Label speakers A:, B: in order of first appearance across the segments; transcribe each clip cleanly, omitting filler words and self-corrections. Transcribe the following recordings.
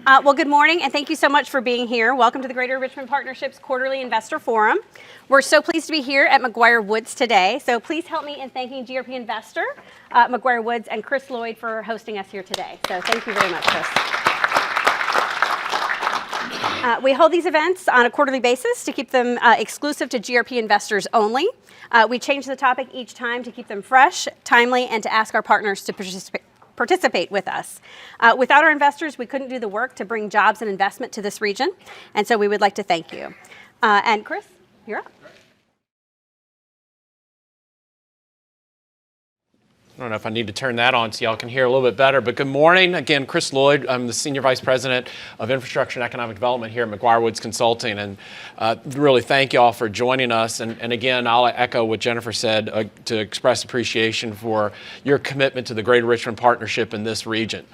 A: Well, good morning, and thank you so much for being here. Welcome to the Greater Richmond Partnership's Quarterly Investor Forum. We're so pleased to be here at McGuireWoods today, so please help me in thanking GRP Investor, McGuireWoods, and Chris Lloyd for hosting us here today. So thank you very much, Chris. We hold these events on a quarterly basis to keep them exclusive to GRP investors only. We change the topic each time to keep them fresh, timely, and to ask our partners to participate with us. Without our investors, we couldn't do the work to bring jobs and investment to this region, and so we would like to thank you. And Chris, you're up.
B: I don't know if I need to turn that on so y'all can hear a little bit better, but good morning. Again, Chris Lloyd. I'm the Senior Vice President of Infrastructure and Economic Development here at McGuireWoods Consulting, and really thank y'all for joining us. And again, I'll echo what Jennifer said to express appreciation for your commitment to the Greater Richmond Partnership in this region.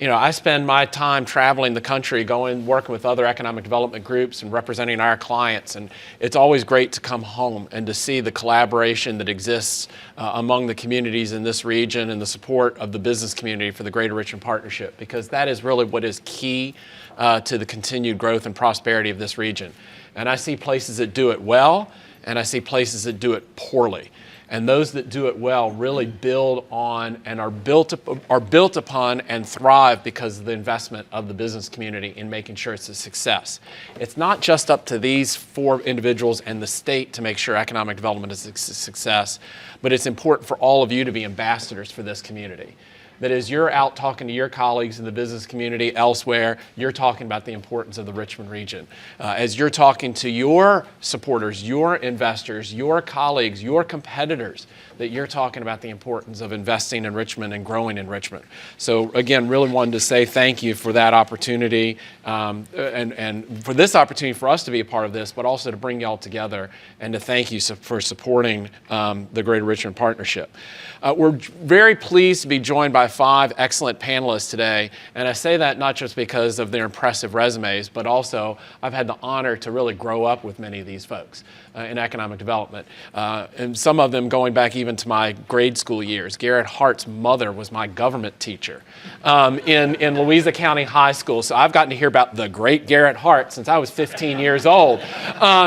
B: You know, I spend my time traveling the country, working with other economic development groups and representing our clients. And it's always great to come home and to see the collaboration that exists among the communities in this region and the support of the business community for the Greater Richmond Partnership, because that is really what is key to the continued growth and prosperity of this region. And I see places that do it well, and I see places that do it poorly. And those that do it well really build on and are built upon and thrive because of the investment of the business community in making sure it's a success. It's not just up to these four individuals and the state to make sure economic development is a success, but it's important for all of you to be ambassadors for this community. That as you're out talking to your colleagues in the business community elsewhere, you're talking about the importance of the Richmond region. As you're talking to your supporters, your investors, your colleagues, your competitors, that you're talking about the importance of investing in Richmond and growing in Richmond. So again, really wanted to say thank you for that opportunity and for this opportunity for us to be a part of this, but also to bring y'all together and to thank you for supporting the Greater Richmond Partnership. We're very pleased to be joined by 5 excellent panelists today, and I say that not just because of their impressive resumes, but also I've had the honor to really grow up with many of these folks in economic development, and some of them going back even to my grade school years. Garrett Hart's mother was my government teacher in Louisa County High School, so I've gotten to hear about the great Garrett Hart since I was 15 years old.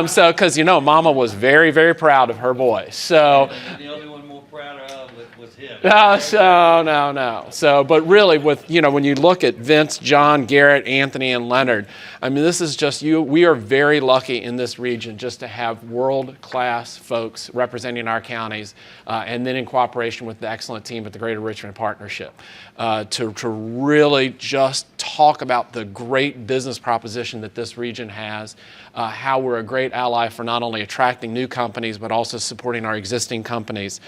B: So, because you know, Mama was very, very proud of her boy. So.
C: The only one more proud of was him.
B: No. So, but really, with when you look at Vince, John, Garrett, Anthony, and Leonard, I mean, this is just you. We are very lucky in this region just to have world-class folks representing our counties, and then in cooperation with the excellent team at the Greater Richmond Partnership, to really just talk about the great business proposition that this region has, how we're a great ally for not only attracting new companies, but also supporting our existing companies.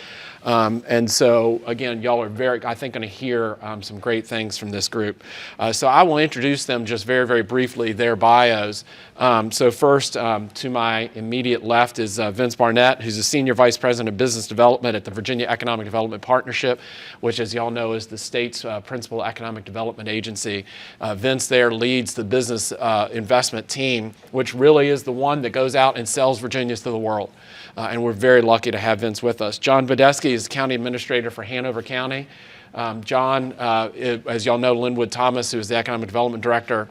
B: And so, again, y'all are I think, going to hear some great things from this group. So I will introduce them just very, very briefly, their bios. So first, to my immediate left is Vince Barnett, who's the Senior Vice President of Business Development at the Virginia Economic Development Partnership, which, as y'all know, is the state's principal economic development agency. Vince there leads the business investment team, which really is the one that goes out and sells Virginias to the world. And we're very lucky to have Vince with us. John Budesky is County Administrator for Hanover County. John, as y'all know, Linwood Thomas, who is the Economic Development Director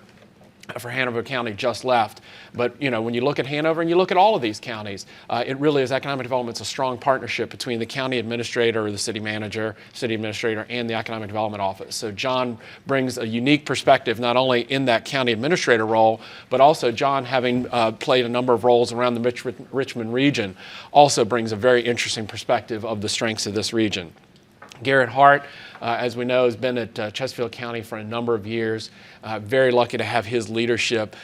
B: for Hanover County, just left. But when you look at Hanover and you look at all of these counties, it really is economic development's a strong partnership between the county administrator or the city manager, city administrator, and the economic development office. So John brings a unique perspective, not only in that county administrator role, but also John, having played a number of roles around the Richmond region, also brings a very interesting perspective of the strengths of this region. Garrett Hart, as we know, has been at Chesterfield County for a number of years. Very lucky to have his leadership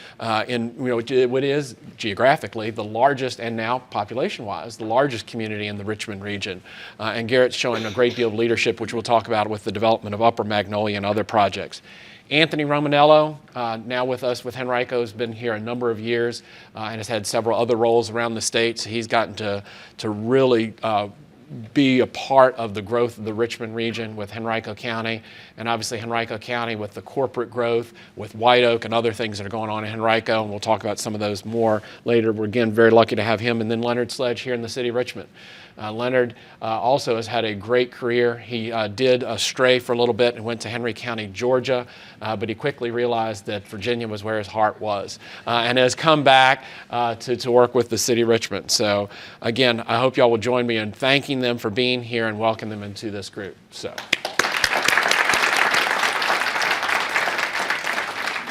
B: in what is geographically the largest, and now population-wise, the largest community in the Richmond region. And Garrett's showing a great deal of leadership, which we'll talk about with the development of Upper Magnolia and other projects. Anthony Romanello, now with us with Henrico, has been here a number of years and has had several other roles around the state. So he's gotten to really be a part of the growth of the Richmond region with Henrico County, and obviously Henrico County with the corporate growth, with White Oak and other things that are going on in Henrico, and we'll talk about some of those more later. We're again very lucky to have him, and then Leonard Sledge here in the city of Richmond. Leonard also has had a great career. He did stray for a little bit and went to Henry County, Georgia, but he quickly realized that Virginia was where his heart was, and has come back to work with the city of Richmond. So again, I hope y'all will join me in thanking them for being here and welcome them into this group.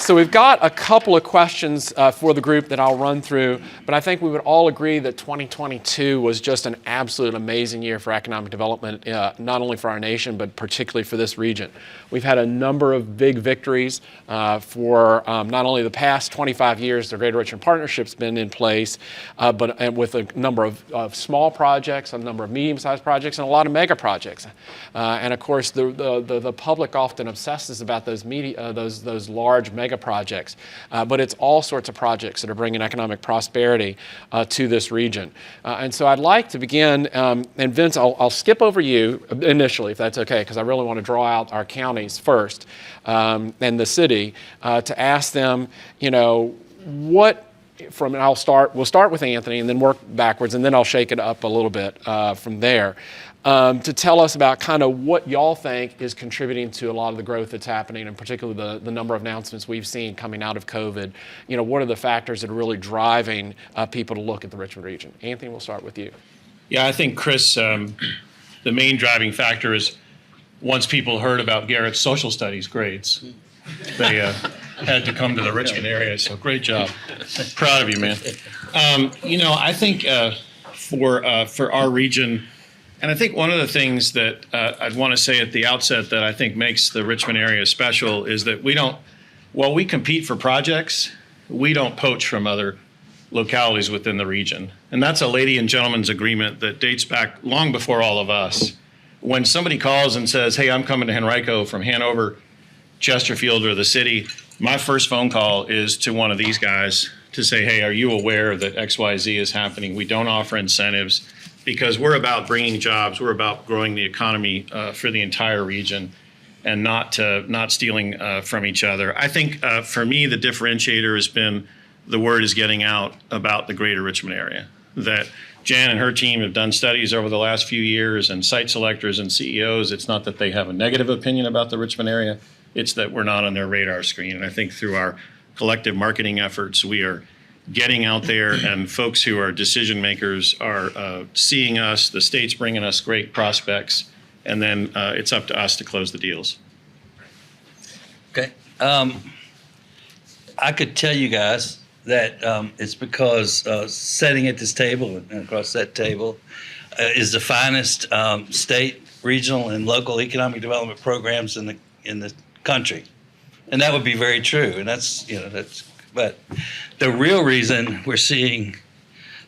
B: So we've got a couple of questions for the group that I'll run through, but I think we would all agree that 2022 was just an absolute amazing year for economic development, not only for our nation, but particularly for this region. We've had a number of big victories for not only the past 25 years, the Greater Richmond Partnership's been in place, but with a number of small projects, a number of medium-sized projects, and a lot of mega projects. And of course, the public often obsesses about those large mega projects, but it's all sorts of projects that are bringing economic prosperity to this region. And so I'd like to begin, and Vince, I'll skip over you initially, if that's okay, because I really want to draw out our counties first and the city to ask them, what from, and we'll start with Anthony and then work backwards, and then I'll shake it up a little bit from there. To tell us about kind of what y'all think is contributing to a lot of the growth that's happening, and particularly the number of announcements we've seen coming out of COVID. What are the factors that are really driving people to look at the Richmond region? Anthony, we'll start with you.
D: Yeah, I think, Chris, the main driving factor is once people heard about Garrett's social studies grades, they had to come to the Richmond area. So great job. Proud of you, man. I think for our region, and I think one of the things that I'd want to say at the outset that I think makes the Richmond area special is that while we compete for projects, we don't poach from other localities within the region. And that's a lady and gentleman's agreement that dates back long before all of us. When somebody calls and says, hey, I'm coming to Henrico from Hanover, Chesterfield, or the city, my first phone call is to one of these guys to say, hey, are you aware that XYZ is happening? We don't offer incentives, because we're about bringing jobs, we're about growing the economy for the entire region, and not stealing from each other. I think for me, the differentiator has been the word is getting out about the Greater Richmond area. That Jan and her team have done studies over the last few years, and site selectors and CEOs, it's not that they have a negative opinion about the Richmond area, it's that we're not on their radar screen. And I think through our collective marketing efforts, we are getting out there, and folks who are decision makers are seeing us, the state's bringing us great prospects, and then it's up to us to close the deals.
C: Okay. I could tell you guys that it's because sitting at this table and across that table is the finest state, regional, and local economic development programs in the country, and that would be very true. And but the real reason we're seeing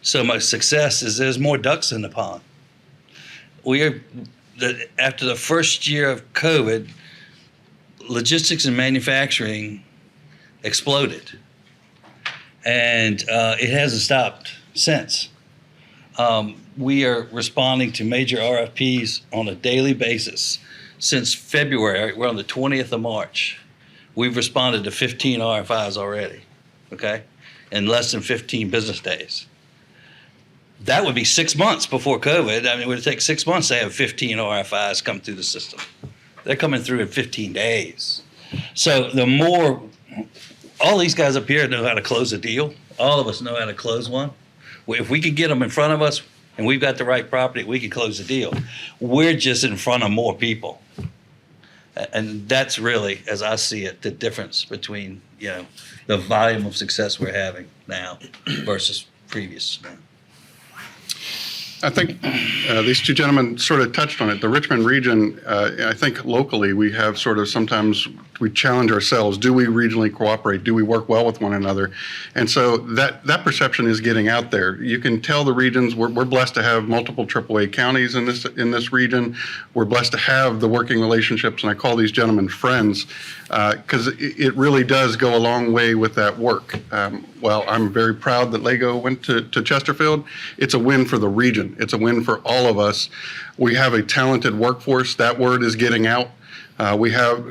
C: so much success is there's more ducks in the pond. After the first year of COVID, logistics and manufacturing exploded, and it hasn't stopped since. We are responding to major RFPs on a daily basis. Since February, we're on the 20th of March. We've responded to 15 RFIs already, okay, in less than 15 business days. That would be 6 months before COVID. I mean, it would take 6 months to have 15 RFIs come through the system. They're coming through in 15 days. So all these guys up here know how to close a deal. All of us know how to close one. If we could get them in front of us and we've got the right property, we can close the deal. We're just in front of more people. And that's really, as I see it, the difference between, the volume of success we're having now versus previous.
E: I think these two gentlemen sort of touched on it. The Richmond region, I think locally we have sort of sometimes we challenge ourselves. Do we regionally cooperate? Do we work well with one another? And so that perception is getting out there. You can tell the regions, we're blessed to have multiple AAA counties in this region. We're blessed to have the working relationships, and I call these gentlemen friends, because it really does go a long way with that work. Well, I'm very proud that Lego went to Chesterfield. It's a win for the region. region. It's a win for all of us. We have a talented workforce. That word is getting out. We have,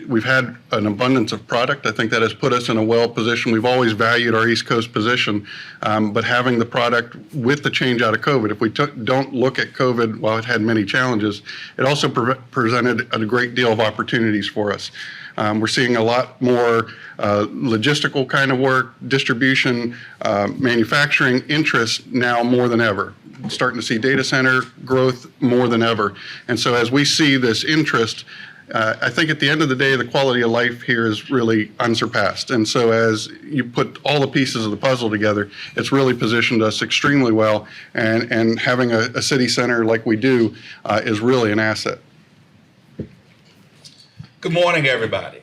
E: we've had an abundance of product. I think that has put us in a well position. We've always valued our East Coast position, but having the product with the change out of COVID, if we don't look at COVID, while it had many challenges, it also presented a great deal of opportunities for us. We're seeing a lot more logistical kind of work, distribution, manufacturing interest now more than ever. Starting to see data center growth more than ever. And so as we see this interest, I think at the end of the day, the quality of life here is really unsurpassed. And so as you put all the pieces of the puzzle together, it's really positioned us extremely well. And having a city center like we do is really an asset.
F: Good morning, everybody.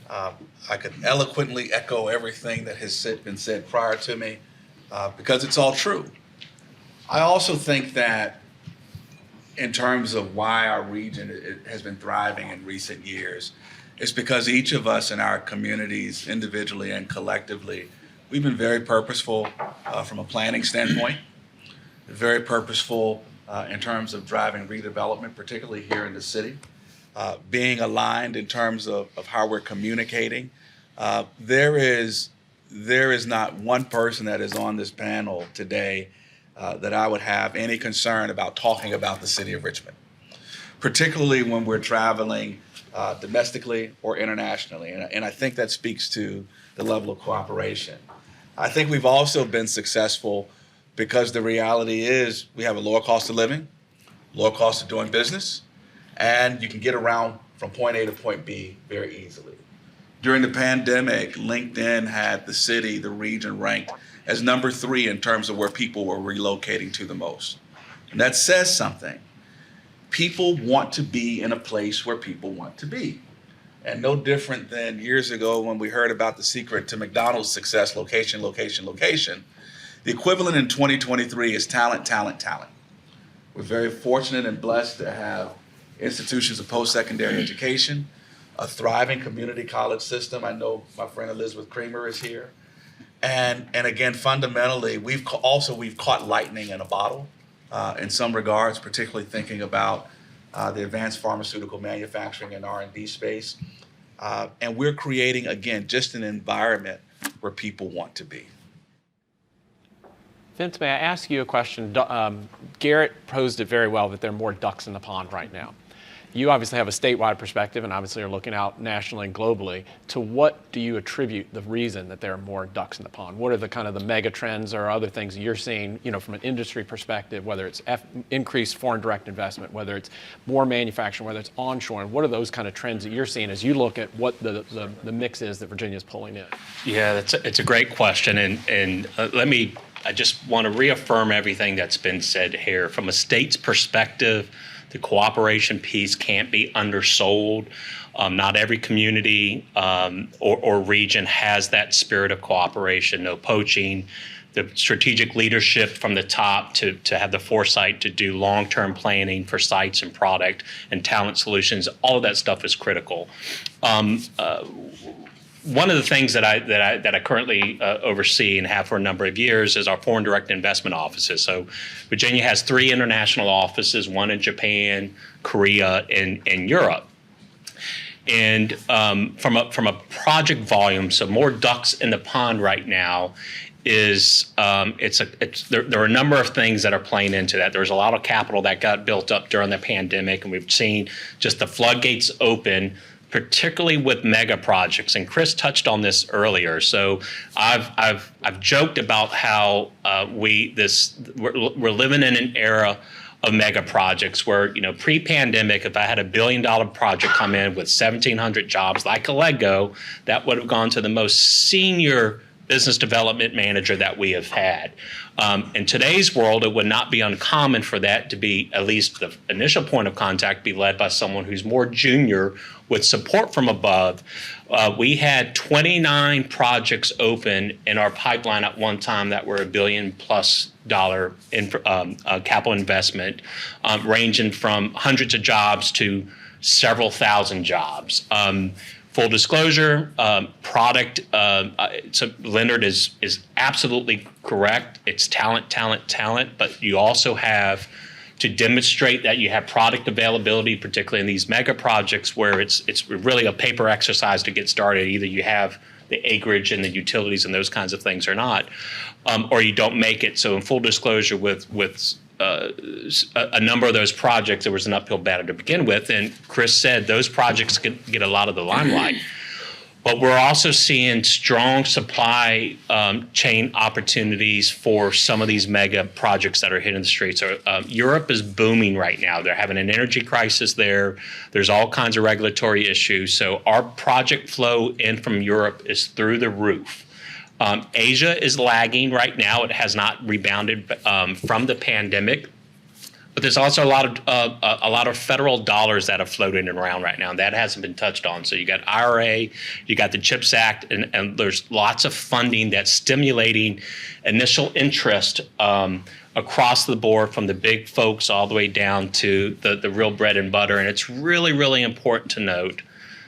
F: I could eloquently echo everything that has been said prior to me because it's all true. I also think that in terms of why our region has been thriving in recent years, it's because each of us in our communities, individually and collectively, we've been very purposeful from a planning standpoint, very purposeful in terms of driving redevelopment, particularly here in the city, being aligned in terms of how we're communicating. There is not one person that is on this panel today that I would have any concern about talking about the city of Richmond, particularly when we're traveling domestically or internationally. And I think that speaks to the level of cooperation. I think we've also been successful because the reality is we have a lower cost of living, lower cost of doing business, and you can get around from point A to point B very easily. During the pandemic, LinkedIn had the city, the region ranked as number 3 in terms of where people were relocating to the most. And that says something. People want to be in a place where people want to be. And no different than years ago when we heard about the secret to McDonald's success, location, location, location. The equivalent in 2023 is talent, talent, talent. We're very fortunate and blessed to have institutions of post-secondary education, a thriving community college system. I know my friend Elizabeth Creamer is here. And again, fundamentally, we've caught lightning in a bottle in some regards, particularly thinking about the advanced pharmaceutical manufacturing and R&D space. And we're creating, again, just an environment where people want to be.
B: Vince, may I ask you a question? Garrett posed it very well that there are more ducks in the pond right now. You obviously have a statewide perspective and obviously are looking out nationally and globally. To what do you attribute the reason that there are more ducks in the pond? What are the kind of the mega trends or other things you're seeing, from an industry perspective, whether it's increased foreign direct investment, whether it's more manufacturing, whether it's onshoring? What are those kind of trends that you're seeing as you look at what the mix is that Virginia's pulling in?
G: Yeah, it's a great question. And I just want to reaffirm everything that's been said here. From a state's perspective, the cooperation piece can't be undersold. Not every community or region has that spirit of cooperation, no poaching, the strategic leadership from the top to have the foresight to do long-term planning for sites and product and talent solutions. All of that stuff is critical. One of the things that I currently oversee and have for a number of years is our foreign direct investment offices. So Virginia has 3 international offices, one in Japan, Korea, and Europe. And from a project volume, so more ducks in the pond right now is there are a number of things that are playing into that. There's a lot of capital that got built up during the pandemic, and we've seen just the floodgates open, particularly with mega projects, and Chris touched on this earlier. So I've joked about how we're living in an era of mega projects where, pre-pandemic, if I had $1 billion project come in with 1,700 jobs like a Lego, that would have gone to the most senior business development manager that we have had. In today's world, it would not be uncommon for that to be, at least the initial point of contact, be led by someone who's more junior with support from above. We had 29 projects open in our pipeline at one time that were $1 billion+ capital investment, ranging from hundreds of jobs to several thousand jobs. Full disclosure, product. So Leonard is absolutely correct. It's talent, talent, talent. But you also have to demonstrate that you have product availability, particularly in these mega projects where it's really a paper exercise to get started. Either you have the acreage and the utilities and those kinds of things or not, or you don't make it. So in full disclosure, with a number of those projects, there was an uphill battle to begin with. And Chris said those projects get a lot of the limelight. But we're also seeing strong supply chain opportunities for some of these mega projects that are hitting the streets. Europe is booming right now. They're having an energy crisis there. There's all kinds of regulatory issues. So our project flow in from Europe is through the roof. Asia is lagging right now. It has not rebounded from the pandemic. But there's also a lot of federal dollars that are floating around right now, and that hasn't been touched on. So you got IRA, you got the CHIPS Act, and there's lots of funding that's stimulating initial interest across the board, from the big folks all the way down to the real bread and butter. And it's really, really important to note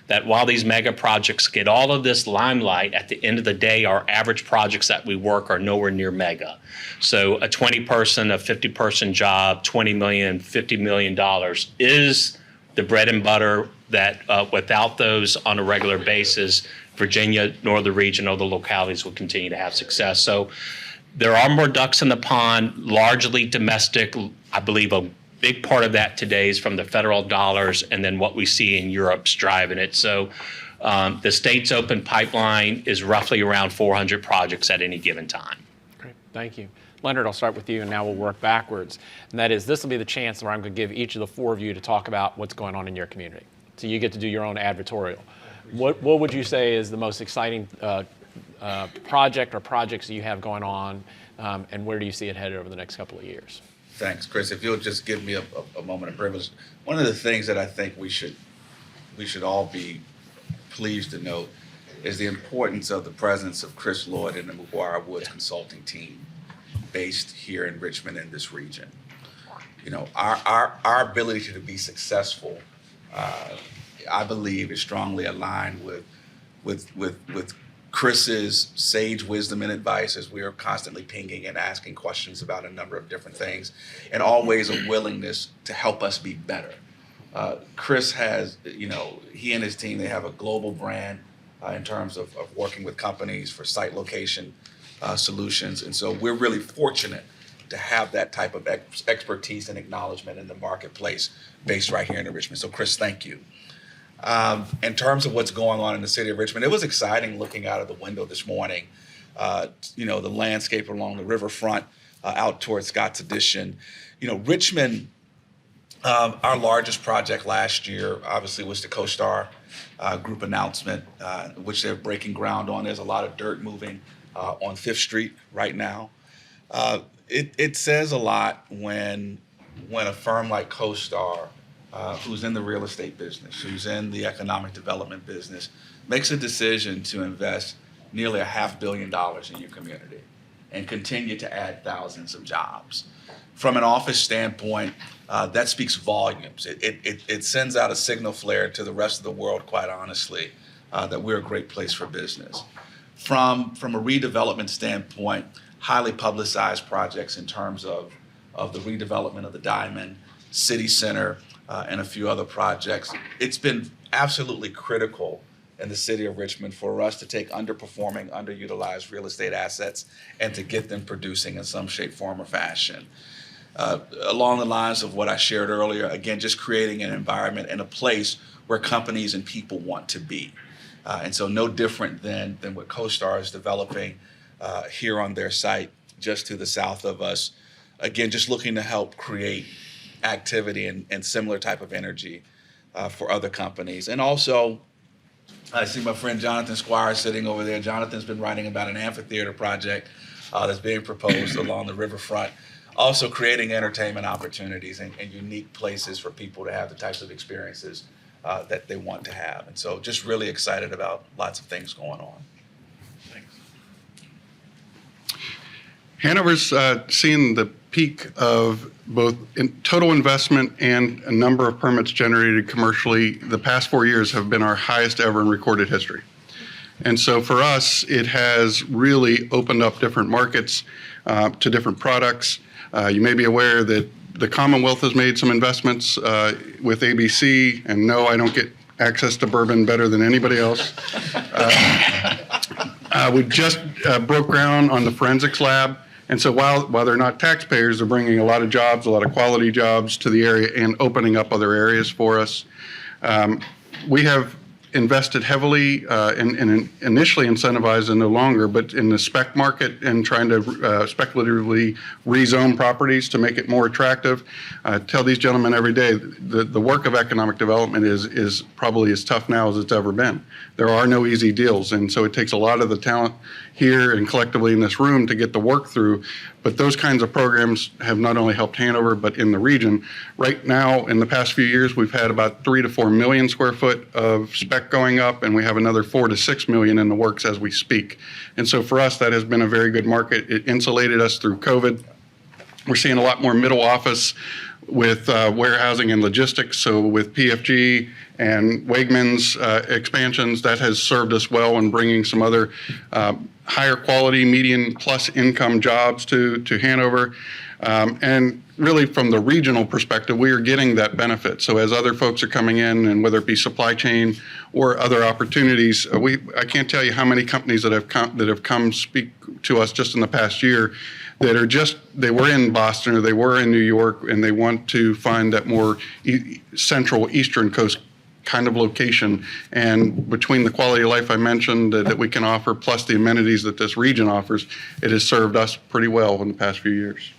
G: that while these mega projects get all of this limelight, at the end of the day, our average projects that we work are nowhere near mega. So a 20-person, a 50-person job, $20 million, $50 million is the bread and butter that without those on a regular basis, Virginia, nor the region, or the localities will continue to have success. So there are more ducks in the pond, largely domestic. I believe a big part of that today is from the federal dollars, and then what we see in Europe's driving it. So the state's open pipeline is roughly around 400 projects at any given time.
B: Great, thank you. Leonard, I'll start with you, and now we'll work backwards. And that is, this will be the chance where I'm going to give each of the four of you to talk about what's going on in your community. So you get to do your own advertorial. What would you say is the most exciting project or projects that you have going on, and where do you see it headed over the next couple of years?
F: Thanks, Chris. If you'll just give me a moment of privilege. One of the things that I think we should all be pleased to note is the importance of the presence of Chris Lloyd and the McGuireWoods consulting team based here in Richmond in this region. You know, our ability to be successful, I believe, is strongly aligned with Chris's sage wisdom and advice, as we are constantly pinging and asking questions about a number of different things, and always a willingness to help us be better. Chris has, he and his team, they have a global brand in terms of working with companies for site location solutions. And so we're really fortunate to have that type of expertise and acknowledgement in the marketplace based right here in Richmond. So Chris, thank you. In terms of what's going on in the city of Richmond, it was exciting looking out of the window this morning. The landscape along the riverfront out towards Scott's Addition. Richmond, our largest project last year, obviously, was the CoStar group announcement, which they're breaking ground on. There's a lot of dirt moving on 5th Street right now. It says a lot when a firm like CoStar, who's in the real estate business, who's in the economic development business, makes a decision to invest nearly $500 million in your community and continue to add thousands of jobs. From an office standpoint, that speaks volumes. It sends out a signal flare to the rest of the world, quite honestly, that we're a great place for business. From a redevelopment standpoint, highly publicized projects in terms of the redevelopment of the Diamond, City Center, and a few other projects. It's been absolutely critical in the city of Richmond for us to take underperforming, underutilized real estate assets and to get them producing in some shape, form, or fashion. Along the lines of what I shared earlier, again, just creating an environment and a place where companies and people want to be. And so no different than what CoStar is developing here on their site just to the south of us. Again, just looking to help create activity and similar type of energy for other companies. And also, I see my friend Jonathan Squire sitting over there. Jonathan's been writing about an amphitheater project that's being proposed along the riverfront, also creating entertainment opportunities and unique places for people to have the types of experiences that they want to have. And so just really excited about lots of things going on. Thanks.
E: Hanover's seeing the peak of both total investment and a number of permits generated commercially. The past 4 years have been our highest ever in recorded history. And so for us, it has really opened up different markets to different products. You may be aware that the Commonwealth has made some investments with ABC, and no, I don't get access to bourbon better than anybody else. We just broke ground on the forensics lab. And so while they're not taxpayers, they're bringing a lot of jobs, a lot of quality jobs to the area and opening up other areas for us. We have invested heavily and initially incentivized and no longer, but in the spec market and trying to speculatively rezone properties to make it more attractive. I tell these gentlemen every day, the work of economic development is probably as tough now as it's ever been. There are no easy deals, and so it takes a lot of the talent here and collectively in this room to get the work through. But those kinds of programs have not only helped Hanover, but in the region. Right now, in the past few years, we've had about 3 to 4 million square foot of spec going up, and we have another 4 to 6 million in the works as we speak. And so for us, that has been a very good market. It insulated us through COVID. We're seeing a lot more middle office with warehousing and logistics. So with PFG and Wegmans expansions, that has served us well in bringing some other higher quality, median plus income jobs to Hanover. And really from the regional perspective, we are getting that benefit. So as other folks are coming in, and whether it be supply chain or other opportunities, I can't tell you how many companies that have come speak to us just in the past year that are they were in Boston or they were in New York, and they want to find that more central eastern coast kind of location. And between the quality of life I mentioned that we can offer, plus the amenities that this region offers, it has served us pretty well in the past few years.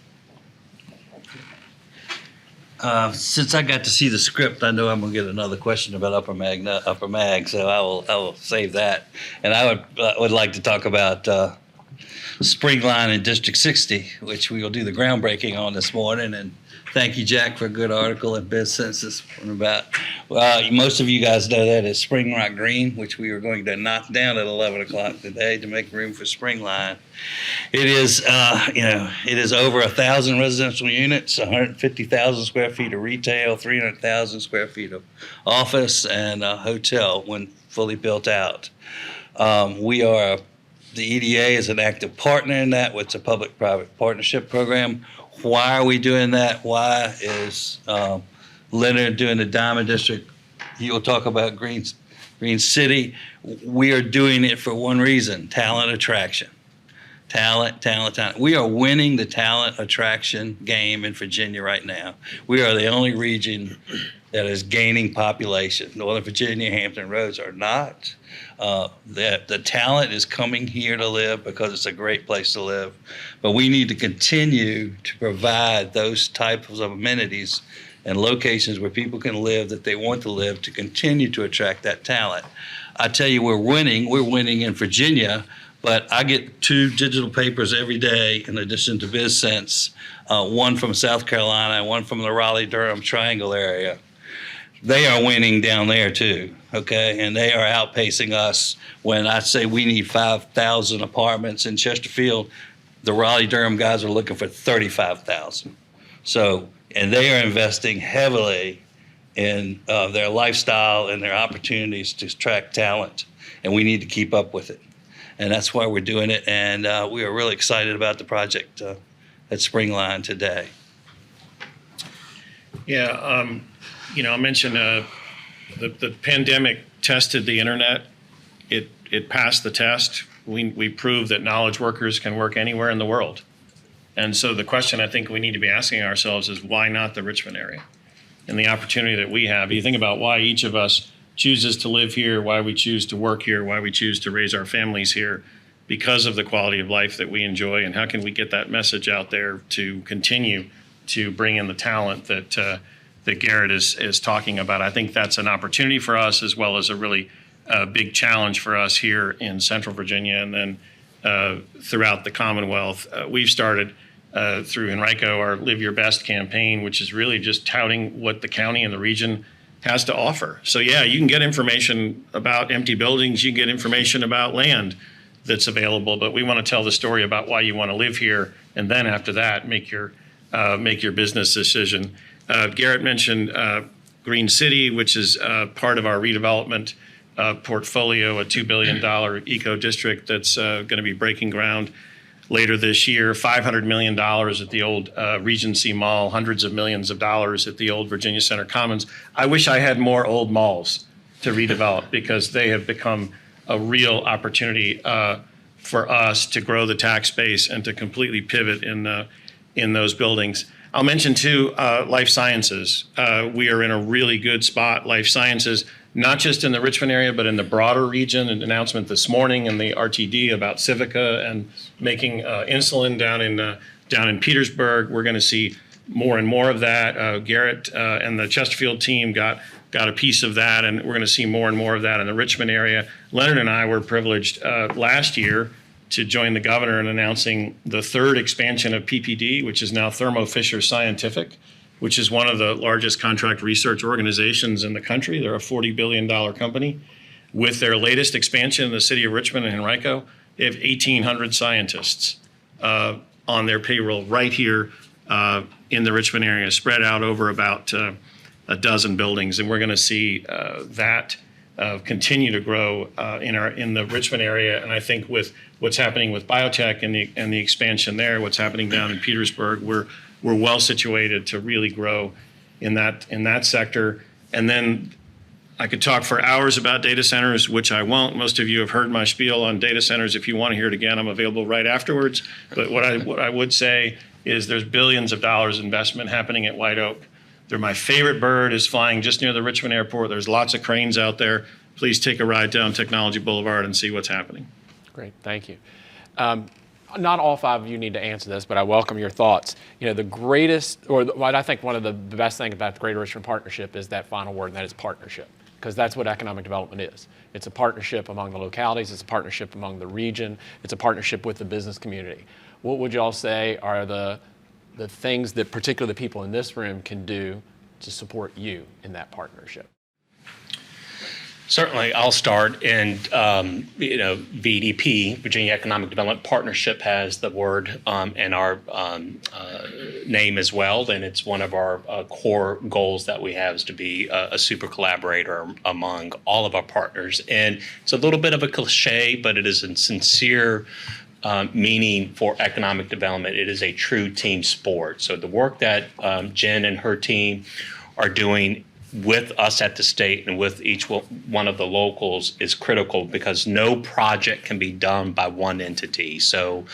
C: Since I got to see the script, I know I'm going to get another question about Upper Mag, so I will save that. And I would like to talk about Spring Line in District 60, which we will do the groundbreaking on this morning. And thank you, Jack, for a good article at BizSense this morning about. Most of you guys know that as Spring Rock Green, which we are going to knock down at 11 o'clock today to make room for Spring Line. It is, it is over 1,000 residential units, 150,000 square feet of retail, 300,000 square feet of office, and a hotel when fully built out. The EDA is an active partner in that. It's a public-private partnership program. Why are we doing that? Why is Leonard doing the Diamond District? You'll talk about Green City. We are doing it for one reason: talent attraction. Talent. We are winning the talent attraction game in Virginia right now. We are the only region that is gaining population. Northern Virginia, Hampton Roads are not. The talent is coming here to live because it's a great place to live. But we need to continue to provide those types of amenities and locations where people can live that they want to live to continue to attract that talent. I tell you, we're winning. We're winning in Virginia, but I get 2 digital papers every day in addition to BizSense, one from South Carolina and one from the Raleigh-Durham Triangle area. They are winning down there too, okay? And they are outpacing us. When I say we need 5,000 apartments in Chesterfield, the Raleigh-Durham guys are looking for 35,000. So, and they are investing heavily in their lifestyle and their opportunities to attract talent, and we need to keep up with it. And that's why we're doing it, and we are really excited about the project at Springline today.
D: Yeah, I mentioned the pandemic tested the internet. It passed the test. We proved that knowledge workers can work anywhere in the world. And so the question I think we need to be asking ourselves is, why not the Richmond area? And the opportunity that we have. You think about why each of us chooses to live here, why we choose to work here, why we choose to raise our families here, because of the quality of life that we enjoy, and how can we get that message out there to continue to bring in the talent that Garrett is talking about. I think that's an opportunity for us, as well as a really big challenge for us here in Central Virginia, and then throughout the Commonwealth. We've started through Henrico our Live Your Best campaign, which is really just touting what the county and the region has to offer. So yeah, you can get information about empty buildings, you can get information about land that's available, but we want to tell the story about why you want to live here and then after that, make your business decision. Garrett mentioned Green City, which is part of our redevelopment portfolio, a $2 billion eco district that's going to be breaking ground later this year. $500 million at the old Regency Mall, hundreds of millions of dollars at the old Virginia Center Commons. I wish I had more old malls to redevelop, because they have become a real opportunity for us to grow the tax base and to completely pivot in those buildings. I'll mention too, life sciences. We are in a really good spot. Life sciences, not just in the Richmond area, but in the broader region. An announcement this morning in the RTD about Civica and making insulin down in Petersburg. We're going to see more and more of that. Garrett and the Chesterfield team got a piece of that, and we're going to see more and more of that in the Richmond area. Leonard and I were privileged last year to join the governor in announcing the third expansion of PPD, which is now Thermo Fisher Scientific, which is one of the largest contract research organizations in the country. They're a $40 billion company. With their latest expansion in the city of Richmond and Henrico, they have 1,800 scientists on their payroll right here in the Richmond area, spread out over about a dozen buildings. And we're going to see that continue to grow in the Richmond area. And I think with what's happening with biotech and the expansion there, what's happening down in Petersburg, we're well situated to really grow in that sector. And then I could talk for hours about data centers, which I won't. Most of you have heard my spiel on data centers. If you want to hear it again, I'm available right afterwards. But what I would say is there's billions of dollars investment happening at White Oak. They're my favorite bird is flying just near the Richmond airport. There's lots of cranes out there. Please take a ride down Technology Boulevard and see what's happening.
B: Great, thank you. Not all five of you need to answer this, but I welcome your thoughts. You know, the greatest, or what I think one of the best things about the Greater Richmond Partnership is that final word, and that is partnership, because that's what economic development is. It's a partnership among the localities, it's a partnership among the region, it's a partnership with the business community. What would y'all say are the things that particularly the people in this room can do to support you in that partnership?
G: Certainly, I'll start. And, VEDP, Virginia Economic Development Partnership, has the word in our name as well. And it's one of our core goals that we have is to be a super collaborator among all of our partners. And it's a little bit of a cliche, but it is a sincere meaning for economic development. It is a true team sport. So the work that Jen and her team are doing with us at the state and with each one of the locals is critical, because no project can be done by one entity. So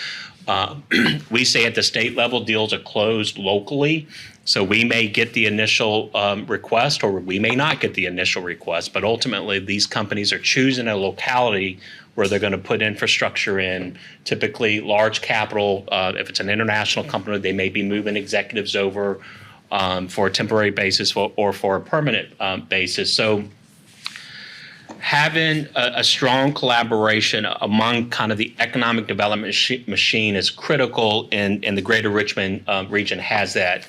G: we say at the state level, deals are closed locally. So we may get the initial request, or we may not get the initial request, but ultimately these companies are choosing a locality where they're going to put infrastructure in, typically large capital. If it's an international company, they may be moving executives over for a temporary basis or for a permanent basis. So having a strong collaboration among kind of the economic development machine is critical, and the Greater Richmond region has that.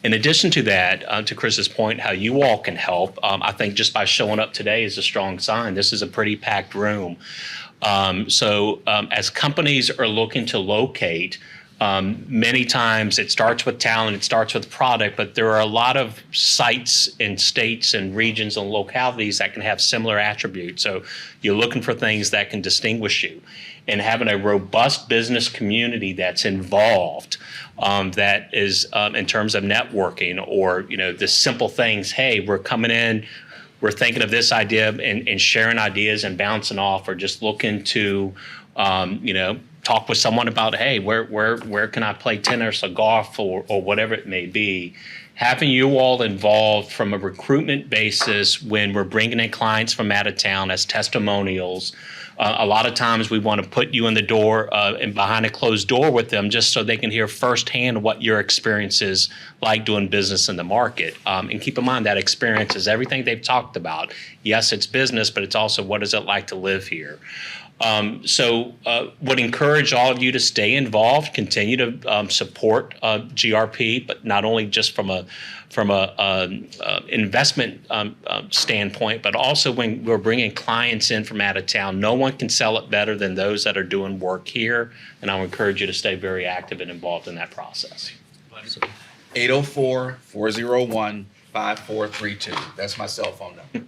G: In addition to that, to Chris's point, how you all can help, I think just by showing up today is a strong sign. This is a pretty packed room. So as companies are looking to locate, many times it starts with talent, it starts with product, but there are a lot of sites in states and regions and localities that can have similar attributes. So you're looking for things that can distinguish you, and having a robust business community that's involved, that is in terms of networking, or the simple things. Hey, we're coming in, we're thinking of this idea, and sharing ideas and bouncing off, or just looking to talk with someone about, hey, where can I play tennis or golf or whatever it may be. Having you all involved from a recruitment basis when we're bringing in clients from out of town as testimonials. A lot of times we want to put you in the door and behind a closed door with them, just so they can hear firsthand what your experience is like doing business in the market. And keep in mind that experience is everything they've talked about. Yes, it's business, but it's also what is it like to live here. Would encourage all of you to stay involved, continue to support GRP, but not only just from a investment standpoint, but also when we're bringing clients in from out of town. No one can sell it better than those that are doing work here, and I'll encourage you to stay very active and involved in that process.
F: 804-401-5432. That's my cell phone number.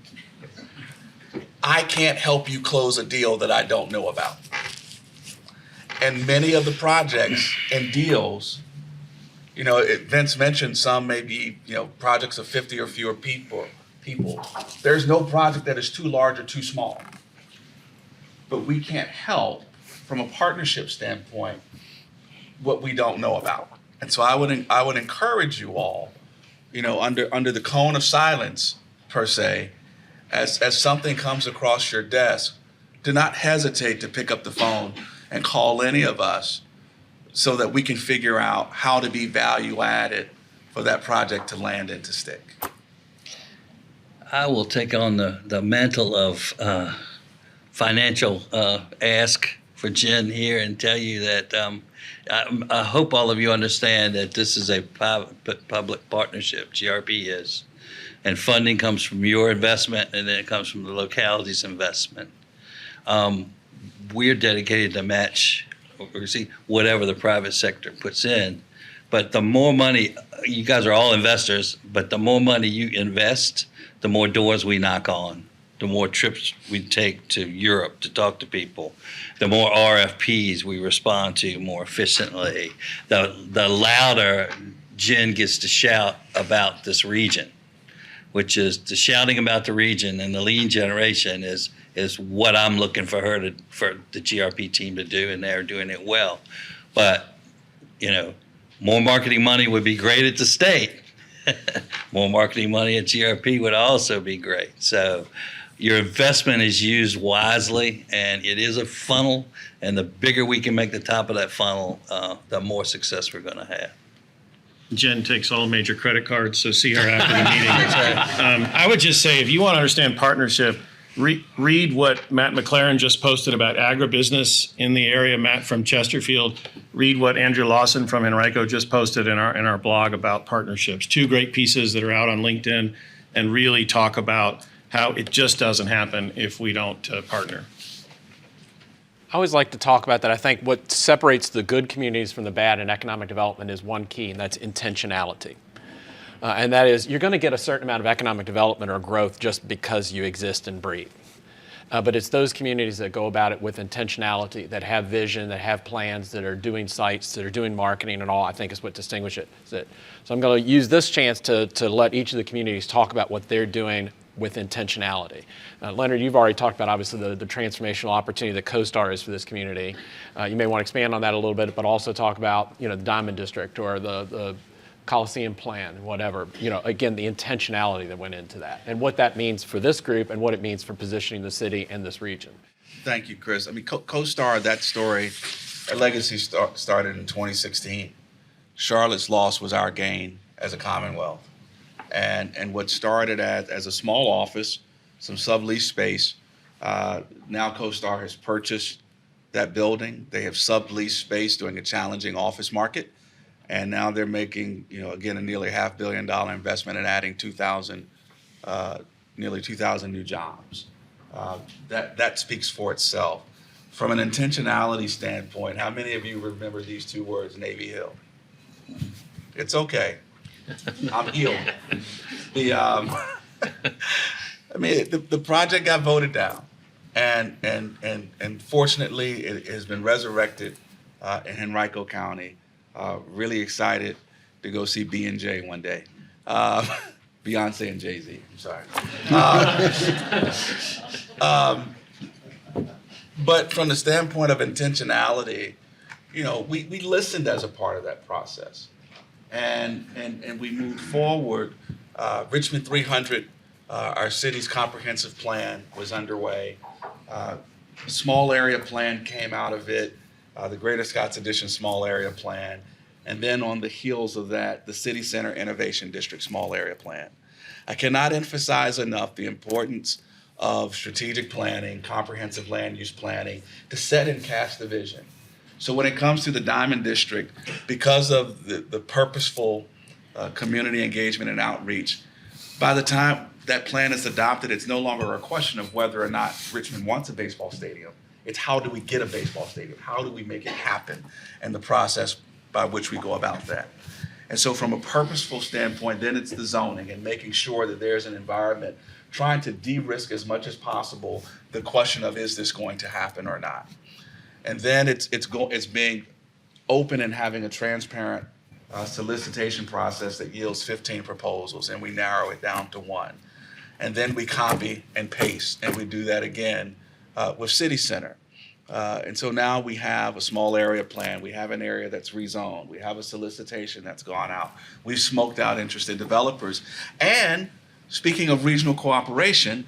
F: I can't help you close a deal that I don't know about. And many of the projects and deals, Vince mentioned some may be, projects of 50 or fewer people. There's no project that is too large or too small. But we can't help, from a partnership standpoint, what we don't know about. And so I would encourage you all, under the cone of silence, per se, as something comes across your desk, do not hesitate to pick up the phone and call any of us so that we can figure out how to be value added for that project to land and to stick.
C: I will take on the mantle of financial ask for Jen here and tell you that I hope all of you understand that this is a private-public partnership, GRP is. And funding comes from your investment, and then it comes from the locality's investment. We're dedicated to match or see whatever the private sector puts in. But the more money, you guys are all investors, but the more money you invest, the more doors we knock on, the more trips we take to Europe to talk to people, the more RFPs we respond to more efficiently, the louder Jen gets to shout about this region, which is the shouting about the region and the lead generation is what I'm looking for for the GRP team to do, and they're doing it well. But, more marketing money would be great at the state. More marketing money at GRP would also be great. So your investment is used wisely, and it is a funnel, and the bigger we can make the top of that funnel, the more success we're going to have.
D: Jen takes all major credit cards, so see her after the meeting. I would just say, if you want to understand partnership, read what Matt McLaren just posted about agribusiness in the area. Matt from Chesterfield. Read what Andrew Lawson from Henrico just posted in our blog about partnerships. Two great pieces that are out on LinkedIn, and really talk about how it just doesn't happen if we don't partner.
B: I always like to talk about that. I think what separates the good communities from the bad in economic development is one key, and that's intentionality. And that is, you're going to get a certain amount of economic development or growth just because you exist and breathe. But it's those communities that go about it with intentionality, that have vision, that have plans, that are doing sites, that are doing marketing and all, I think is what distinguishes it. So I'm going to use this chance to let each of the communities talk about what they're doing with intentionality. Leonard, you've already talked about, obviously, the transformational opportunity that CoStar is for this community. You may want to expand on that a little bit, but also talk about, the Diamond District or the Coliseum plan, whatever. Again, the intentionality that went into that and what that means for this group and what it means for positioning the city and this region.
F: Thank you, Chris. I mean, CoStar, that story, our legacy started in 2016. Charlotte's loss was our gain as a Commonwealth. And what started as a small office, some sublease space, now CoStar has purchased that building. They have subleased space during a challenging office market. And now they're making, again, a nearly $500 million investment and adding nearly 2,000 new jobs. That speaks for itself. From an intentionality standpoint, how many of you remember these two words, Navy Hill? It's okay. I'm healed. The project got voted down, and fortunately, it has been resurrected in Henrico County. Really excited to go see B&J one day. Beyonce and Jay-Z, I'm sorry. But from the standpoint of intentionality, we listened as a part of that process. And we moved forward. Richmond 300, our city's comprehensive plan was underway. Small area plan came out of it, the Greater Scots Addition small area plan. And then on the heels of that, the City Center Innovation District small area plan. I cannot emphasize enough the importance of strategic planning, comprehensive land use planning, to set and cast the vision. So when it comes to the Diamond District, because of the purposeful community engagement and outreach, by the time that plan is adopted, it's no longer a question of whether or not Richmond wants a baseball stadium. It's how do we get a baseball stadium? How do we make it happen? And the process by which we go about that. And so from a purposeful standpoint, then it's the zoning and making sure that there's an environment trying to de-risk as much as possible the question of, is this going to happen or not? And then it's being open and having a transparent solicitation process that yields 15 proposals, and we narrow it down to 1. And then we copy and paste, and we do that again with City Center. And so now we have a small area plan. We have an area that's rezoned. We have a solicitation that's gone out. We've smoked out interested developers. And speaking of regional cooperation,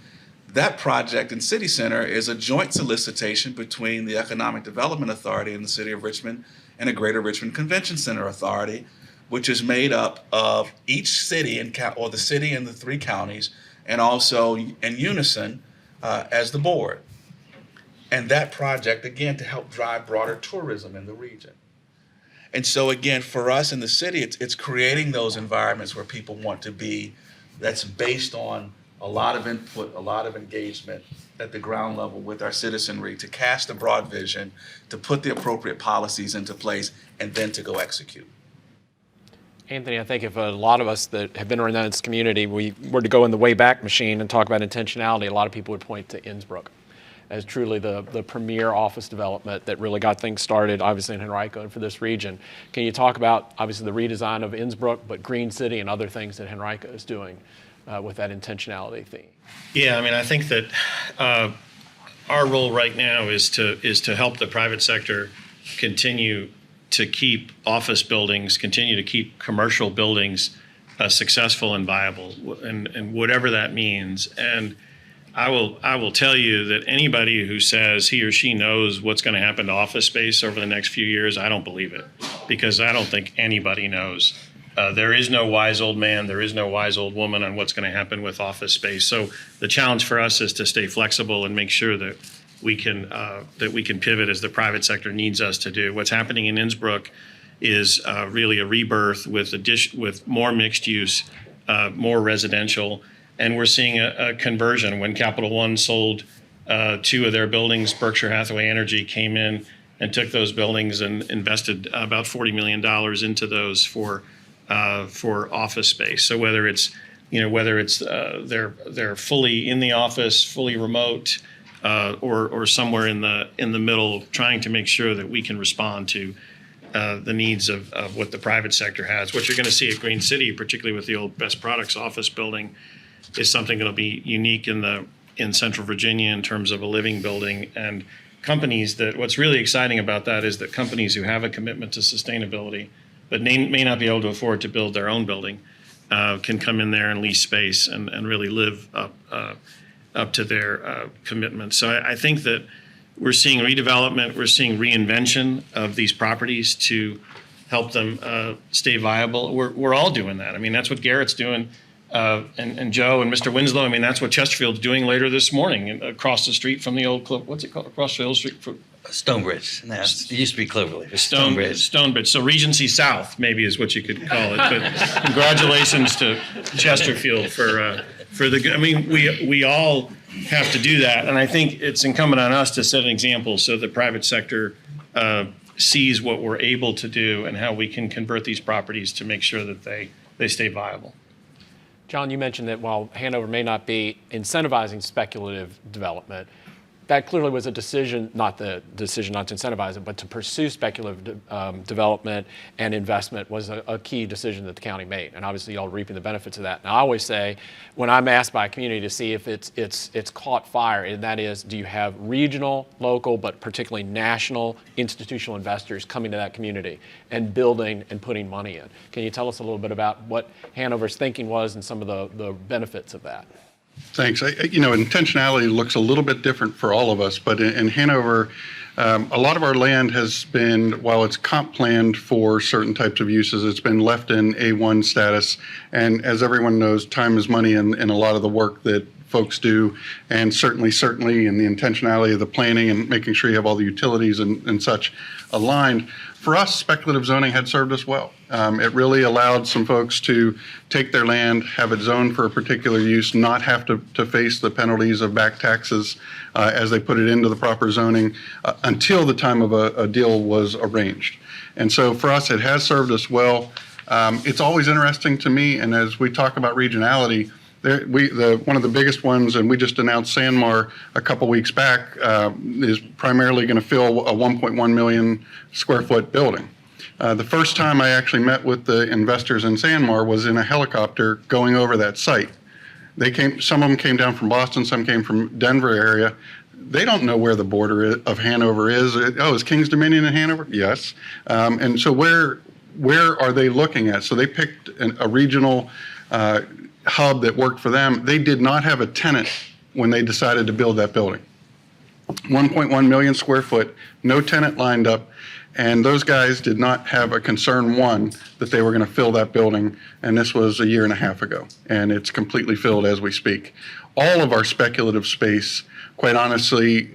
F: that project in City Center is a joint solicitation between the Economic Development Authority in the City of Richmond and a Greater Richmond Convention Center Authority, which is made up of each city or the city and the 3 counties, and also in unison as the board. And that project, again, to help drive broader tourism in the region. And so again, for us in the city, it's creating those environments where people want to be, that's based on a lot of input, a lot of engagement at the ground level with our citizenry to cast a broad vision, to put the appropriate policies into place, and then to go execute.
B: Anthony, I think if a lot of us that have been around this community, we were to go in the Wayback Machine and talk about intentionality, a lot of people would point to Innsbrook as truly the premier office development that really got things started, obviously in Henrico and for this region. Can you talk about, obviously, the redesign of Innsbrook, but Green City and other things that Henrico is doing with that intentionality theme?
D: Yeah, I mean, I think that our role right now is to help the private sector continue to keep office buildings, continue to keep commercial buildings successful and viable, and whatever that means. And I will tell you that anybody who says he or she knows what's going to happen to office space over the next few years, I don't believe it, because I don't think anybody knows. There is no wise old man, there is no wise old woman on what's going to happen with office space. So the challenge for us is to stay flexible and make sure that we can pivot as the private sector needs us to do. What's happening in Innsbrook is really a rebirth with more mixed use, more residential, and we're seeing a conversion. When Capital One sold 2 of their buildings, Berkshire Hathaway Energy came in and took those buildings and invested about $40 million into those for office space. So whether it's they're fully in the office, fully remote, or somewhere in the middle, trying to make sure that we can respond to the needs of what the private sector has. What you're going to see at Green City, particularly with the old Best Products office building, is something that'll be unique in Central Virginia in terms of a living building. And companies what's really exciting about that is that companies who have a commitment to sustainability but may not be able to afford to build their own building can come in there and lease space and really live up to their commitments. So I think that we're seeing redevelopment, we're seeing reinvention of these properties to help them stay viable. We're all doing that. I mean, that's what Garrett's doing, and Joe and Mr. Winslow. I mean, that's what Chesterfield's doing later this morning across the street from the old what's it called? Across the old street from
C: Stonebridge. No, it used to be Cloverleaf.
D: Stonebridge. So Regency South, maybe, is what you could call it. But congratulations to Chesterfield for the. I mean, we all have to do that, and I think it's incumbent on us to set an example so the private sector sees what we're able to do and how we can convert these properties to make sure that they stay viable.
B: John, you mentioned that while Hanover may not be incentivizing speculative development, that clearly was a decision, not the decision not to incentivize it, but to pursue speculative development and investment was a key decision that the county made. And obviously y'all are reaping the benefits of that. And I always say, when I'm asked by a community to see if it's caught fire, and that is, do you have regional, local, but particularly national institutional investors coming to that community and building and putting money in? Can you tell us a little bit about what Hanover's thinking was and some of the benefits of that?
E: Thanks. Intentionality looks a little bit different for all of us, but in Hanover, a lot of our land has been, while it's comp planned for certain types of uses, it's been left in A1 status. And as everyone knows, time is money, and a lot of the work that folks do, and certainly in the intentionality of the planning and making sure you have all the utilities and such aligned. For us, speculative zoning had served us well. It really allowed some folks to take their land, have it zoned for a particular use, not have to face the penalties of back taxes as they put it into the proper zoning until the time of a deal was arranged. And so for us, it has served us well. It's always interesting to me, and as we talk about regionality, one of the biggest ones, and we just announced Sanmar a couple weeks back, is primarily going to fill a 1.1 million square foot building. The first time I actually met with the investors in Sanmar was in a helicopter going over that site. Some of them came down from Boston, some came from Denver area. They don't know where the border of Hanover is. Oh, is King's Dominion in Hanover? Yes. And so where are they looking at? So they picked a regional hub that worked for them. They did not have a tenant when they decided to build that building. 1.1 million square foot, no tenant lined up, and those guys did not have a concern, one, that they were going to fill that building, and this was a year and a half ago, and it's completely filled as we speak. All of our speculative space, quite honestly,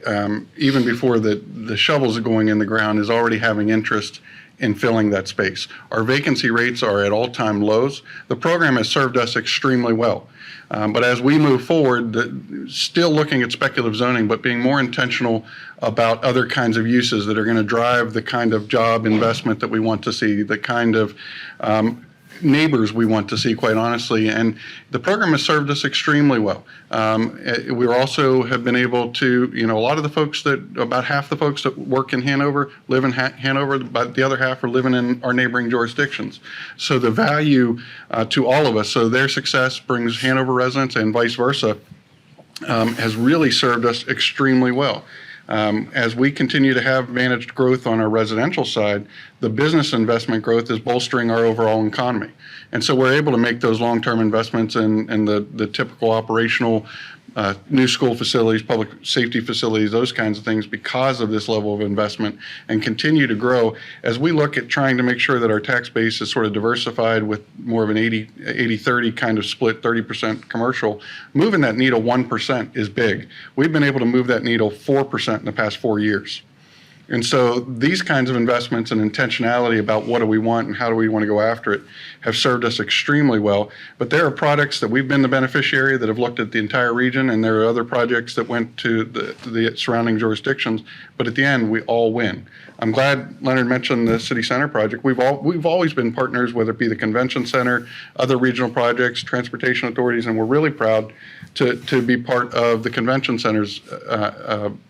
E: even before the shovels are going in the ground, is already having interest in filling that space. Our vacancy rates are at all-time lows. The program has served us extremely well. But as we move forward, still looking at speculative zoning, but being more intentional about other kinds of uses that are going to drive the kind of job investment that we want to see, the kind of neighbors we want to see, quite honestly. And the program has served us extremely well. We also have been able to, a lot of the folks about half the folks that work in Hanover live in Hanover, but the other half are living in our neighboring jurisdictions. So the value to all of us, so their success brings Hanover residents and vice versa, has really served us extremely well. As we continue to have managed growth on our residential side, the business investment growth is bolstering our overall economy. And so we're able to make those long-term investments in the typical operational new school facilities, public safety facilities, those kinds of things because of this level of investment, and continue to grow as we look at trying to make sure that our tax base is sort of diversified with more of an 80-30 kind of split, 30% commercial. Moving that needle 1% is big. We've been able to move that needle 4% in the past 4 years. And so these kinds of investments and intentionality about what do we want and how do we want to go after it have served us extremely well. But there are products that we've been the beneficiary that have looked at the entire region, and there are other projects that went to the surrounding jurisdictions. But at the end, we all win. I'm glad Leonard mentioned the city center project. We've always been partners, whether it be the convention center, other regional projects, transportation authorities, and we're really proud to be part of the convention center's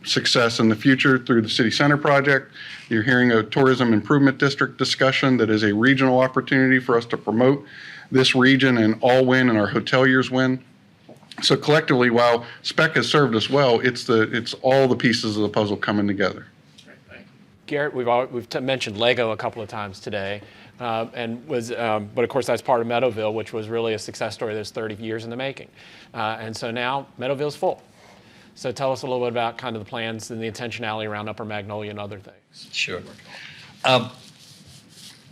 E: success in the future through the city center project. You're hearing a tourism improvement district discussion that is a regional opportunity for us to promote this region and all win and our hoteliers win. So collectively, while spec has served us well, it's all the pieces of the puzzle coming together.
B: Garrett, we've mentioned Lego a couple of times today, but of course that's part of Meadowville, which was really a success story that's 30 years in the making. And so now Meadowville's full. So tell us a little bit about kind of the plans and the intentionality around Upper Magnolia and other things.
C: Sure.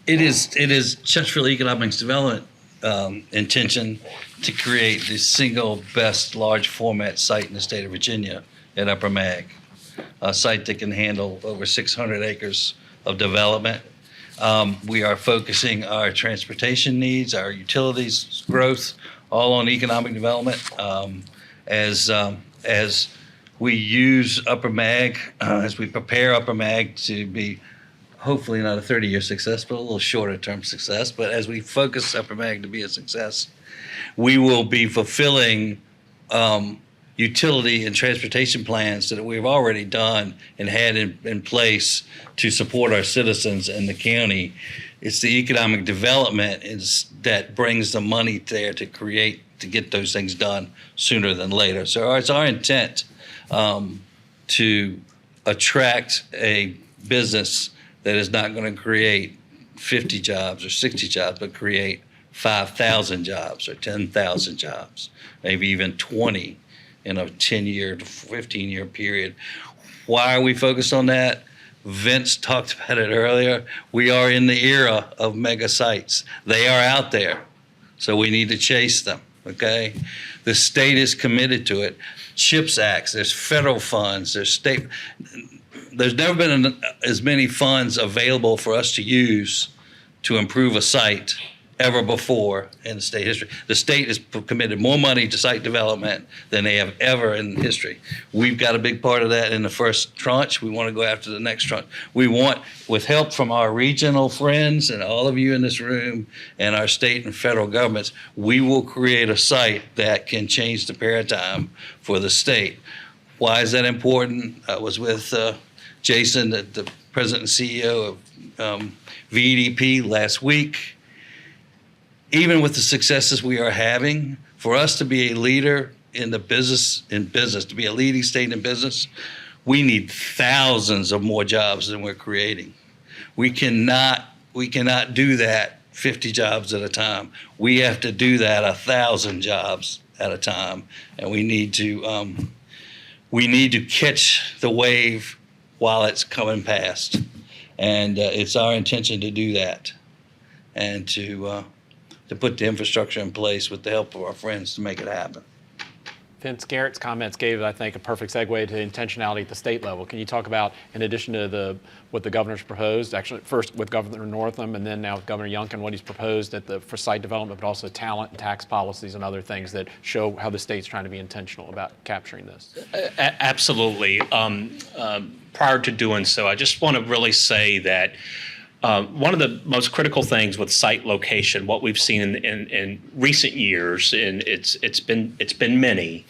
C: It is Chesterfield Economics Development intention to create the single best large format site in the state of Virginia at Upper Mag, a site that can handle over 600 acres of development. We are focusing our transportation needs, our utilities growth, all on economic development. As we use Upper Mag, as we prepare Upper Mag to be hopefully not a 30-year success, but a little shorter term success. But as we focus Upper Mag to be a success, we will be fulfilling utility and transportation plans that we've already done and had in place to support our citizens in the county. It's the economic development that brings the money there to get those things done sooner than later. So it's our intent to attract a business that is not going to create 50 jobs or 60 jobs, but create 5,000 jobs or 10,000 jobs, maybe even 20 in a 10-year to 15-year period. Why are we focused on that? Vince talked about it earlier. We are in the era of mega sites. They are out there, so we need to chase them, okay? The state is committed to it. CHIPS Acts, there's federal funds, there's state. There's never been as many funds available for us to use to improve a site ever before in the state history. The state has committed more money to site development than they have ever in history. We've got a big part of that in the first tranche. We want to go after the next tranche. We want, with help from our regional friends and all of you in this room and our state and federal governments, we will create a site that can change the paradigm for the state. Why is that important? I was with Jason, the president and CEO of VDP last week. Even with the successes we are having, for us to be a leader in business, to be a leading state in business, we need thousands of more jobs than we're creating. We cannot do that 50 jobs at a time. We have to do that 1,000 jobs at a time, and we need to catch the wave while it's coming past, and it's our intention to do that, and to put the infrastructure in place with the help of our friends to make it happen.
B: Vince, Garrett's comments gave, I think, a perfect segue to intentionality at the state level. Can you talk about, in addition to what the governor's proposed, actually first with Governor Northam and then now with Governor Youngkin, what he's proposed for site development, but also talent and tax policies and other things that show how the state's trying to be intentional about capturing this?
G: Absolutely. Prior to doing so, I just want to really say that one of the most critical things with site location, what we've seen in recent years, and it's been many.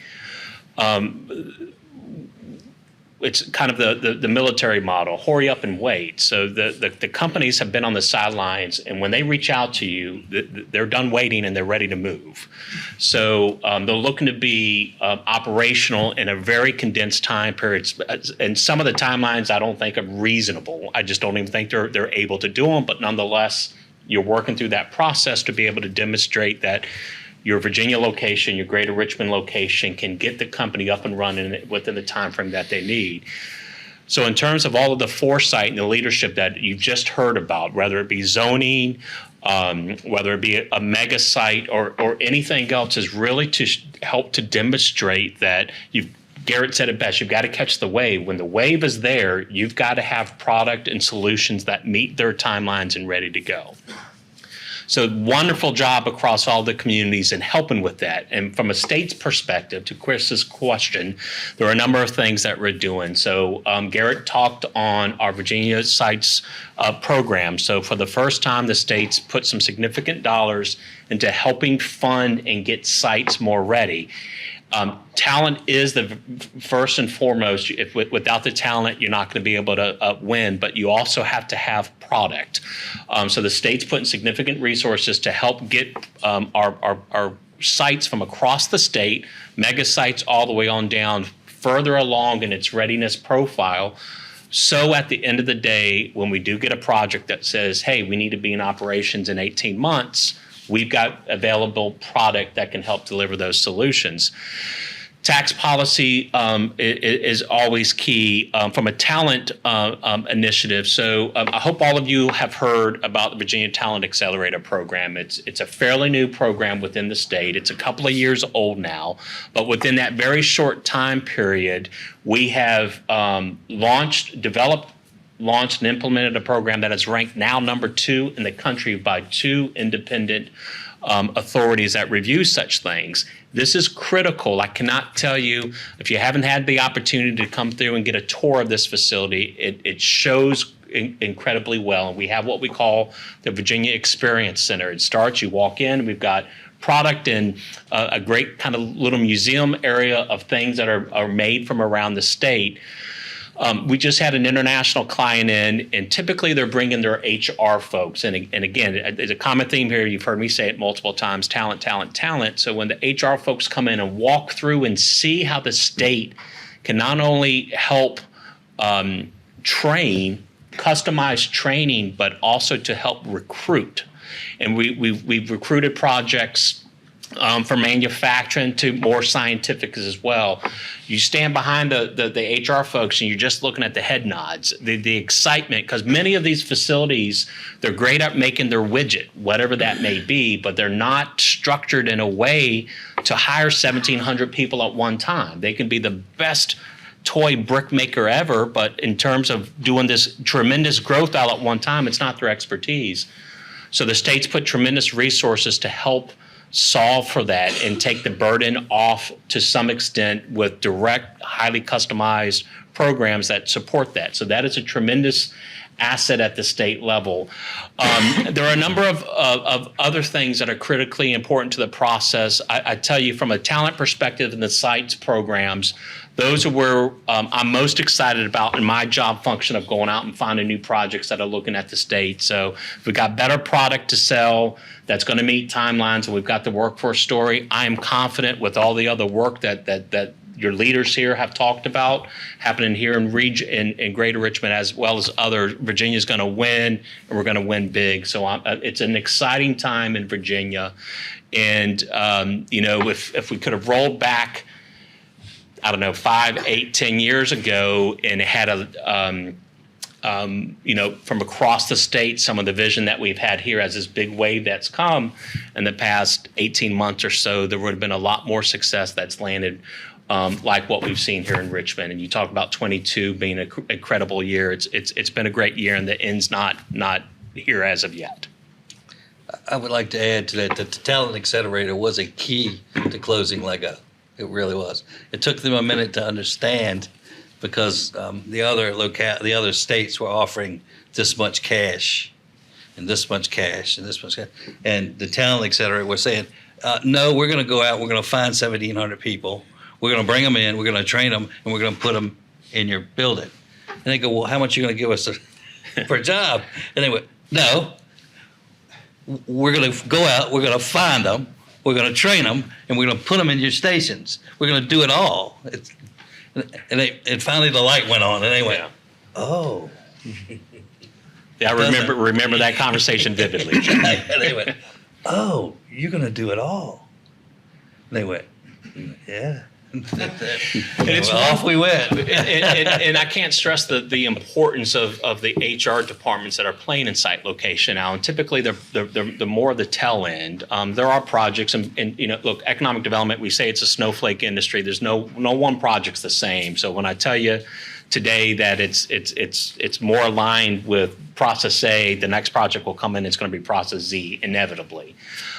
G: It's kind of the military model: hurry up and wait. So the companies have been on the sidelines, and when they reach out to you, they're done waiting and they're ready to move. So they're looking to be operational in a very condensed time period. And some of the timelines I don't think are reasonable. I just don't even think they're able to do them. But nonetheless, you're working through that process to be able to demonstrate that your Virginia location, your Greater Richmond location can get the company up and running within the time frame that they need. So in terms of all of the foresight and the leadership that you've just heard about, whether it be zoning, whether it be a mega site or anything else, is really to help to demonstrate that Garrett said it best, you've got to catch the wave. When the wave is there, you've got to have product and solutions that meet their timelines and ready to go. So wonderful job across all the communities in helping with that. And from a state's perspective, to Chris's question, there are a number of things that we're doing. So Garrett talked on our Virginia Sites program. So for the first time, the state's put some significant dollars into helping fund and get sites more ready. Talent is the first and foremost. Without the talent, you're not going to be able to win, but you also have to have product. So the state's putting significant resources to help get our sites from across the state, mega sites all the way on down, further along in its readiness profile. So at the end of the day, when we do get a project that says, hey, we need to be in operations in 18 months, we've got available product that can help deliver those solutions. Tax policy is always key from a talent initiative. So I hope all of you have heard about the Virginia Talent Accelerator program. It's a fairly new program within the state. It's a couple of years old now, but within that very short time period, we have launched and implemented a program that is ranked now number 2 in the country by 2 independent authorities that review such things. This is critical. I cannot tell you, if you haven't had the opportunity to come through and get a tour of this facility, it shows incredibly well. And we have what we call the Virginia Experience Center. It starts, you walk in, we've got product and a great kind of little museum area of things that are made from around the state. We just had an international client in, and typically they're bringing their HR folks. And again, there's a common theme here. You've heard me say it multiple times, talent, talent, talent. So when the HR folks come in and walk through and see how the state can not only help train, customized training, but also to help recruit. And we've recruited projects from manufacturing to more scientific as well. You stand behind the HR folks and you're just looking at the head nods, the excitement, because many of these facilities, they're great at making their widget, whatever that may be, but they're not structured in a way to hire 1,700 people at one time. They can be the best toy brick maker ever, but in terms of doing this tremendous growth all at one time, it's not their expertise. So the state's put tremendous resources to help solve for that and take the burden off to some extent with direct, highly customized programs that support that. So that is a tremendous asset at the state level. There are a number of other things that are critically important to the process. I tell you, from a talent perspective in the sites programs, those are where I'm most excited about in my job function of going out and finding new projects that are looking at the state. So if we've got better product to sell that's going to meet timelines, and we've got the workforce story, I am confident with all the other work that your leaders here have talked about happening here in Greater Richmond, as well as other. Virginia's going to win, and we're going to win big. So it's an exciting time in Virginia. And, if we could have rolled back, I don't know, 5, 8, 10 years ago and had from across the state, some of the vision that we've had here as this big wave that's come in the past 18 months or so, there would have been a lot more success that's landed like what we've seen here in Richmond. And you talk about 22 being an incredible year. It's been a great year, and the end's not here as of yet.
C: I would like to add to that the Talent Accelerator was a key to closing Lego. It really was. It took them a minute to understand because the other states were offering this much cash and this much cash and this much cash. And the Talent Accelerator was saying, no, we're going to go out, we're going to find 1,700 people, we're going to bring them in, we're going to train them, and we're going to put them in your building. And they go, well, how much are you going to give us for a job? And they went, no, we're going to go out, we're going to find them, we're going to train them, and we're going to put them in your stations. We're going to do it all. And finally the light went on, and they went, oh.
G: Yeah, I remember that conversation vividly.
C: And they went, oh, you're going to do it all. And they went, yeah. And off we went.
G: And I can't stress the importance of the HR departments that are playing in site location now. And typically, the more the tail end. There are projects, and look, economic development. We say it's a snowflake industry. There's no one project's the same. So when I tell you today that it's more aligned with process A, the next project will come in. It's going to be process Z inevitably.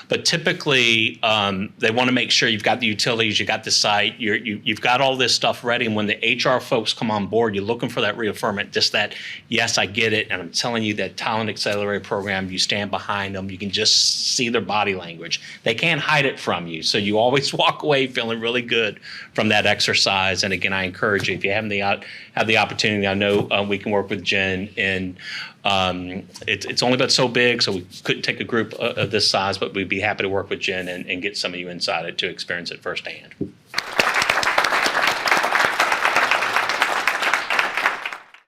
G: But typically, they want to make sure you've got the utilities, you got the site, you've got all this stuff ready. And when the HR folks come on board, you're looking for that reaffirmment, just that, yes, I get it. And I'm telling you that Talent Accelerator program, you stand behind them. You can just see their body language. They can't hide it from you. So you always walk away feeling really good from that exercise. And again, I encourage you, if you haven't have the opportunity, I know we can work with Jen, and it's only been so big, so we couldn't take a group of this size, but we'd be happy to work with Jen and get some of you inside it to experience it firsthand.